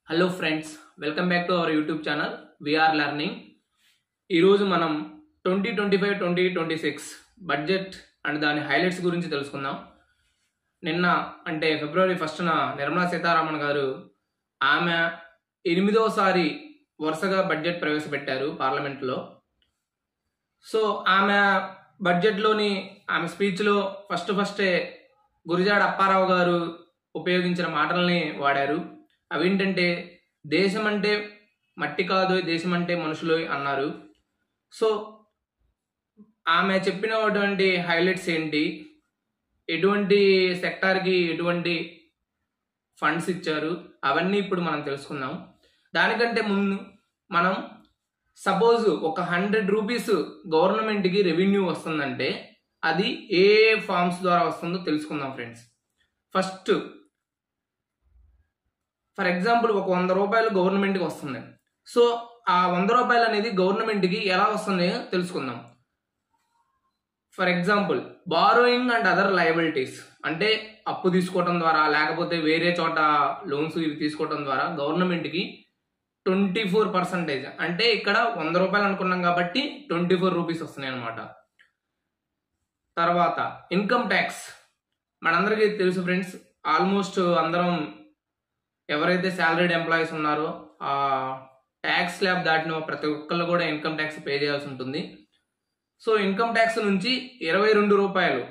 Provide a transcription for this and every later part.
Hello friends, welcome back to our YouTube channel VR learning. ఈరోజు మనం 2025-2026 budget and దాని highlights గురించి తెలుసుకుందాం. నిన్న అంటే ఫిబ్రవరి 1న నిర్మలా సీతారామన్ గారు ఆమె 8వసారి వరుసగా బడ్జెట్ ప్రవేశపెట్టారు పార్లమెంట్లో. సో ఆమె బడ్జెట్లోని ఆమె స్పీచ్లో ఫస్టే గురజాడ అప్పారావు గారు ఉపయోగించిన మాటల్ని వాడారు. అవేంటంటే దేశం అంటే మట్టి కాదు, దేశం అంటే మనుషులు అన్నారు. సో ఆమె చెప్పినటువంటి హైలైట్స్ ఏంటి, ఎటువంటి సెక్టార్కి ఎటువంటి ఫండ్స్ ఇచ్చారు, అవన్నీ ఇప్పుడు మనం తెలుసుకుందాం. దానికంటే ముందు మనం సపోజ్ ఒక 100 రూపీస్ గవర్నమెంట్కి రెవెన్యూ వస్తుందంటే అది ఏ ఫార్మ్స్ ద్వారా వస్తుందో తెలుసుకుందాం ఫ్రెండ్స్. ఫస్ట్ ఫర్ ఎగ్జాంపుల్ ఒక 100 రూపాయలు గవర్నమెంట్కి వస్తుంది. సో ఆ 100 రూపాయలు అనేది గవర్నమెంట్కి ఎలా వస్తున్నాయో తెలుసుకుందాం. For example borrowing and other liabilities, అంటే అప్పు తీసుకోవడం ద్వారా లేకపోతే వేరే చోట లోన్స్ ఇవి తీసుకోవడం ద్వారా గవర్నమెంట్కి 24%, అంటే ఇక్కడ 100 రూపాయలు అనుకున్నాం కాబట్టి 24 రూపీస్ వస్తున్నాయి అనమాట. తర్వాత ఇన్కమ్ ట్యాక్స్, మనందరికీ తెలుసు ఫ్రెండ్స్, ఆల్మోస్ట్ అందరం ఎవరైతే శాలరీడ్ ఎంప్లాయీస్ ఉన్నారో ఆ ట్యాక్స్ స్లాబ్ దాటిన ప్రతి ఒక్కళ్ళు కూడా ఇన్కమ్ ట్యాక్స్ పే చేయాల్సి ఉంటుంది. సో ఇన్కమ్ ట్యాక్స్ నుంచి 22 రూపాయలు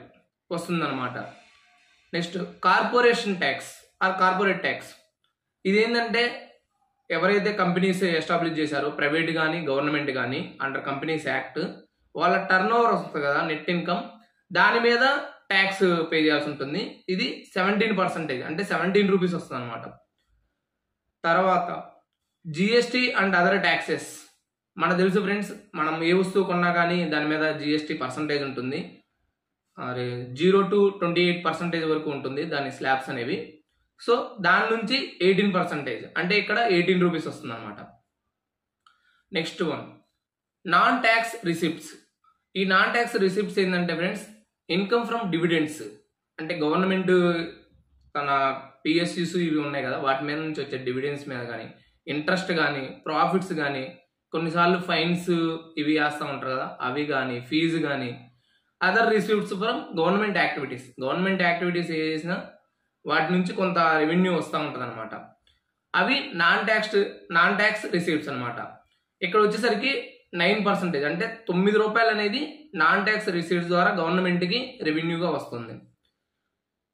వస్తుందన్నమాట. Next corporation tax are corporate tax, ఇదేంటంటే ఎవరైతే కంపెనీస్ ఎస్టాబ్లిష్ చేశారో ప్రైవేట్ కానీ గవర్నమెంట్ కానీ అండర్ కంపెనీస్ యాక్ట్, వాళ్ళ టర్న్ ఓవర్ వస్తుంది కదా నెట్ ఇన్కమ్, దాని మీద ట్యాక్స్ పే చేయాల్సి ఉంటుంది. ఇది 17%, అంటే 17 రూపీస్ వస్తుంది అనమాట. తర్వాత జిఎస్టీ అండ్ అదర్ ట్యాక్సెస్, మనకు తెలుసు ఫ్రెండ్స్, మనం ఏ వస్తువు కొన్నా కానీ దాని మీద జిఎస్టీ పర్సంటేజ్ ఉంటుంది. 0 to 28% వరకు ఉంటుంది దాని స్లాబ్స్ అనేవి. సో దాని నుంచి 18%, అంటే ఇక్కడ 18 రూపీస్ వస్తుంది అనమాట. Next one non tax receipts. ఈ నాన్ ట్యాక్స్ రిసిప్ట్స్ ఏంటంటే ఫ్రెండ్స్, ఇన్కమ్ ఫ్రమ్ డివిడెండ్స్, అంటే గవర్నమెంట్ తన పిఎస్యూస్ ఇవి ఉన్నాయి కదా, వాటి మీద నుంచి వచ్చే డివిడెండ్స్ మీద కానీ, ఇంట్రెస్ట్ కానీ, ప్రాఫిట్స్ కానీ, కొన్నిసార్లు ఫైన్స్ ఇవి వేస్తూ ఉంటారు కదా, అవి కానీ, ఫీజు కానీ, other receipts from government activities, government activities ఏ చేసినా వాటి నుంచి కొంత రెవెన్యూ వస్తూ ఉంటుంది అనమాట. అవి నాన్ ట్యాక్స్ రిసిప్ట్స్ అనమాట. ఇక్కడ వచ్చేసరికి 9%, అంటే 9 రూపాయలు అనేది నాన్ ట్యాక్స్ రిసిప్ట్స్ ద్వారా గవర్నమెంట్కి రెవెన్యూగా వస్తుంది.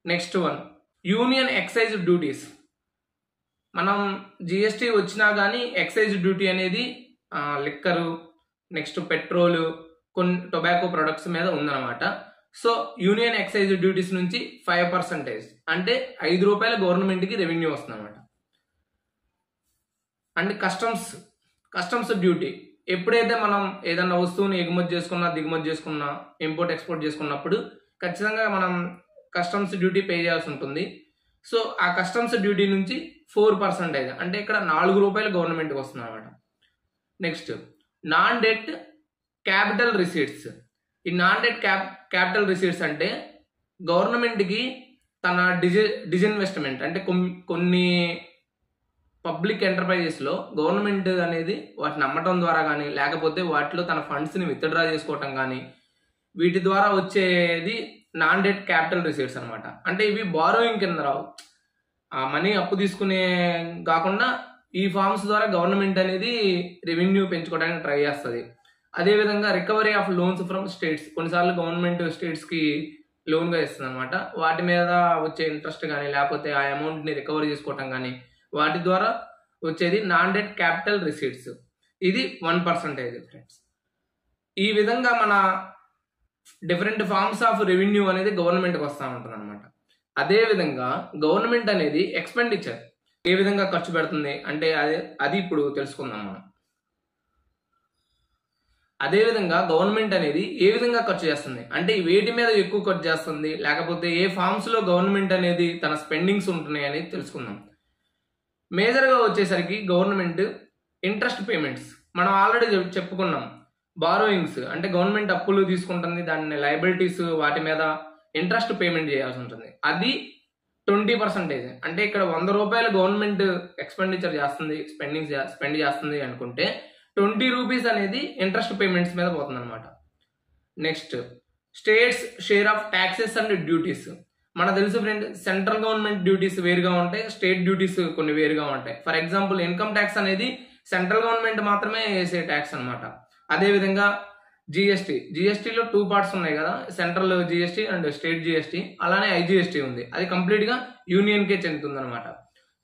Next one union excise duties. మనం జిఎస్టీ వచ్చినా కానీ ఎక్సైజ్ డ్యూటీ అనేది లిక్కరు, నెక్స్ట్ పెట్రోలు, కొన్ని టొబాకో ప్రొడక్ట్స్ మీద ఉందన్నమాట. సో యూనియన్ ఎక్సైజ్ డ్యూటీస్ నుంచి 5%, అంటే 5 రూపాయలు గవర్నమెంట్కి రెవెన్యూ వస్తుంది అనమాట. అండ్ కస్టమ్స్ డ్యూటీ, ఎప్పుడైతే మనం ఏదన్నా వస్తువుని ఎగుమతి చేసుకున్నా దిగుమతి చేసుకున్నా ఇంపోర్ట్ ఎక్స్పోర్ట్ చేసుకున్నప్పుడు ఖచ్చితంగా మనం కస్టమ్స్ డ్యూటీ పే చేయాల్సి ఉంటుంది. సో ఆ కస్టమ్స్ డ్యూటీ నుంచి 4%, అంటే ఇక్కడ 4 రూపాయలు గవర్నమెంట్కి వస్తుంది అనమాట. Next non debt capital receipts. ఈ నాన్ డెట్ క్యాపిటల్ రిసీట్స్ అంటే గవర్నమెంట్కి తన డిజిన్వెస్ట్మెంట్, అంటే కొన్ని పబ్లిక్ ఎంటర్ప్రైజెస్లో గవర్నమెంట్ అనేది వాటిని అమ్మటం ద్వారా కానీ లేకపోతే వాటిలో తన ఫండ్స్ని విత్డ్రా చేసుకోవటం కానీ, వీటి ద్వారా వచ్చేది నాన్ డెట్ క్యాపిటల్ రిసీట్స్ అనమాట. అంటే ఇవి బారోయింగ్ కింద రావు, ఆ మనీ అప్పు తీసుకునే కాకుండా ఈ ఫార్మ్స్ ద్వారా గవర్నమెంట్ అనేది రెవెన్యూ పెంచుకోవడానికి ట్రై చేస్తుంది. అదేవిధంగా recovery of loans from states, కొన్నిసార్లు గవర్నమెంట్ స్టేట్స్కి లోన్గా ఇస్తుంది అనమాట. వాటి మీద వచ్చే ఇంట్రెస్ట్ కానీ లేకపోతే ఆ అమౌంట్ని రికవరీ చేసుకోవటం కానీ, వాటి ద్వారా వచ్చేది నాన్ డెట్ క్యాపిటల్ రిసీట్స్. ఇది 1% ఫ్రెండ్స్. ఈ విధంగా మన డిఫరెంట్ ఫార్మ్స్ ఆఫ్ రెవెన్యూ అనేది గవర్నమెంట్కి వస్తూ ఉంటుంది అనమాట. అదేవిధంగా గవర్నమెంట్ అనేది ఎక్స్పెండిచర్ ఏ విధంగా ఖర్చు పెడుతుంది అంటే అది ఇప్పుడు తెలుసుకుందాం మనం. అదేవిధంగా గవర్నమెంట్ అనేది ఏ విధంగా ఖర్చు చేస్తుంది, అంటే వేటి మీద ఎక్కువ ఖర్చు చేస్తుంది లేకపోతే ఏ ఫార్మ్స్లో గవర్నమెంట్ అనేది తన స్పెండింగ్స్ ఉంటున్నాయి అనేది తెలుసుకుందాం. మేజర్గా వచ్చేసరికి గవర్నమెంట్ ఇంట్రెస్ట్ పేమెంట్స్, మనం ఆల్రెడీ చెప్పుకున్నాం. బారోయింగ్స్ అంటే గవర్నమెంట్ అప్పులు తీసుకుంటుంది, దాని లయబిలిటీస్ వాటి మీద ఇంట్రెస్ట్ పేమెంట్ చేయాల్సి ఉంటుంది. అది 20%. అంటే ఇక్కడ 100 రూపాయలు గవర్నమెంట్ ఎక్స్పెండిచర్ చేస్తుంది, స్పెండ్ చేస్తుంది అనుకుంటే 20 రూపీస్ అనేది ఇంట్రెస్ట్ పేమెంట్స్ మీద పోతుంది అనమాట. Next states share of taxes and duties. మనకు తెలుసు ఫ్రెండ్, సెంట్రల్ గవర్నమెంట్ డ్యూటీస్ వేరుగా ఉంటాయి, స్టేట్ డ్యూటీస్ కొన్ని వేరుగా ఉంటాయి. ఫర్ ఎగ్జాంపుల్ ఇన్కమ్ ట్యాక్స్ అనేది సెంట్రల్ గవర్నమెంట్ మాత్రమే వేసే ట్యాక్స్ అనమాట. అదేవిధంగా జిఎస్టీలో 2 పార్ట్స్ ఉన్నాయి కదా, central GST and state GST. అలానే ఐజిఎస్టీ ఉంది, అది కంప్లీట్ గా యూనియన్ కే చెందుతుంది అనమాట.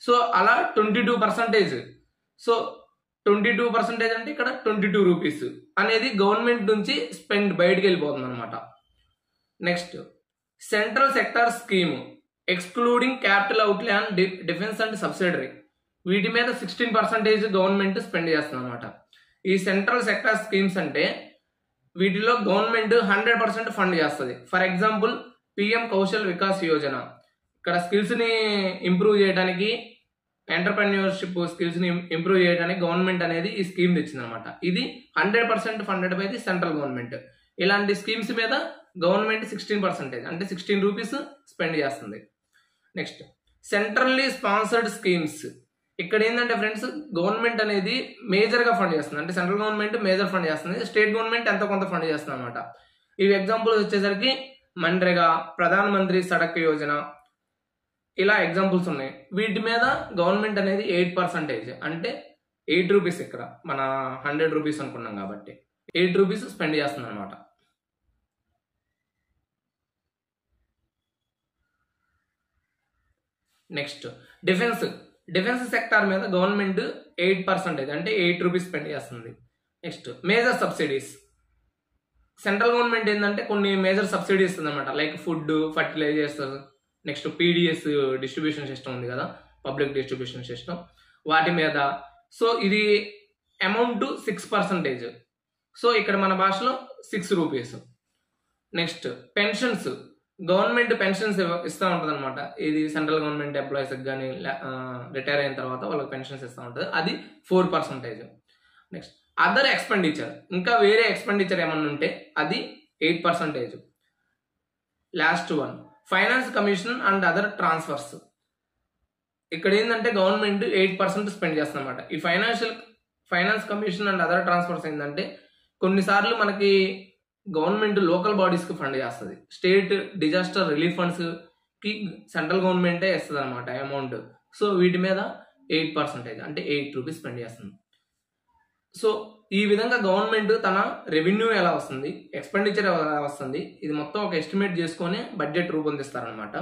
సో అలా 22%. సో 22% అంటే ఇక్కడ 22 రూపీస్ అనేది గవర్నమెంట్ నుంచి స్పెండ్ బయటకు వెళ్ళిపోతుంది అనమాట. Next central sector scheme excluding capital అవుట్లే and defence and subsidiary, వీటి మీద 16% గవర్నమెంట్ స్పెండ్ చేస్తుంది అనమాట. ఈ సెంట్రల్ సెక్టార్ స్కీమ్స్ అంటే వీటిలో గవర్నమెంట్ 100% ఫండ్ చేస్తుంది. For example PM Kaushal Vikas Yojana, ఇక్కడ స్కిల్స్ ని ఇంప్రూవ్ చేయడానికి, ఎంటర్ప్రెన్యూర్షిప్ స్కిల్స్ ని ఇంప్రూవ్ చేయడానికి గవర్నమెంట్ అనేది ఈ స్కీమ్ తెచ్చింది అనమాట. ఇది 100% funded by the central government. ఇలాంటి స్కీమ్స్ మీద గవర్నమెంట్ 16% అంటే 16 రూపీస్ స్పెండ్ చేస్తుంది. Next centrally sponsored schemes. ఇక్కడ ఏంటంటే ఫ్రెండ్స్, గవర్నమెంట్ అనేది మేజర్ గా ఫండ్ చేస్తుంది. అంటే సెంట్రల్ గవర్నమెంట్ మేజర్ ఫండ్ చేస్తుంది, స్టేట్ గవర్నమెంట్ ఎంతో కొంత ఫండ్ చేస్తుంది అనమాట. ఇవి ఎగ్జాంపుల్స్ వచ్చేసరికి మన్రేగా, ప్రధాన మంత్రి సడక్ యోజన, ఇలా ఎగ్జాంపుల్స్ ఉన్నాయి. వీటి మీద గవర్నమెంట్ అనేది 8% అంటే 8 రూపీస్, ఇక్కడ మన 100 రూపీస్ అనుకున్నాం కాబట్టి 8 రూపీస్ స్పెండ్ చేస్తుంది అనమాట. నెక్స్ట్ డిఫెన్స్ సెక్టార్ మీద గవర్నమెంట్ 8% అంటే 8 రూపీస్ స్పెండ్ చేస్తుంది. Next major subsidies. Central government ఏంటంటే కొన్ని మేజర్ సబ్సిడీస్ ఇస్తుంది అనమాట, like food, fertilisers, next PDS distribution system ఉంది కదా, పబ్లిక్ డిస్ట్రిబ్యూషన్ సిస్టమ్, వాటి మీద. సో ఇది అమౌంట్ 6%. సో ఇక్కడ మన భాషలో 6 rupees. Next pensions. Government pensions ఇస్తూ ఉంటుంది అనమాట. ఇది సెంట్రల్ గవర్నమెంట్ ఎంప్లాయీస్ కానీ రిటైర్ అయిన తర్వాత వాళ్ళకి పెన్షన్స్ ఇస్తూ ఉంటుంది, అది 4%. నెక్స్ట్ అదర్ ఎక్స్పెండిచర్, ఇంకా వేరే ఎక్స్పెండిచర్ ఏమన్నా ఉంటే అది 8%. Last one finance commission and other transfers. ఇక్కడ ఏంటంటే గవర్నమెంట్ 8% స్పెండ్ చేస్తుంది అనమాట. ఈ finance commission and other transfers ఏంటంటే కొన్నిసార్లు మనకి గవర్నమెంట్ లోకల్ బాడీస్ కి ఫండ్ చేస్తుంది, స్టేట్ డిజాస్టర్ రిలీఫ్ ఫండ్స్ కి సెంట్రల్ గవర్నమెంటే ఇస్తుంది అనమాట అమౌంట్. సో వీటి మీద 8% అంటే 8 రూపీస్ స్పెండ్ చేస్తుంది. సో ఈ విధంగా గవర్నమెంట్ తన రెవెన్యూ ఎలా వస్తుంది, ఎక్స్పెండిచర్ ఎలా వస్తుంది, ఇది మొత్తం ఒక ఎస్టిమేట్ చేసుకొని బడ్జెట్ రూపొందిస్తారనమాట.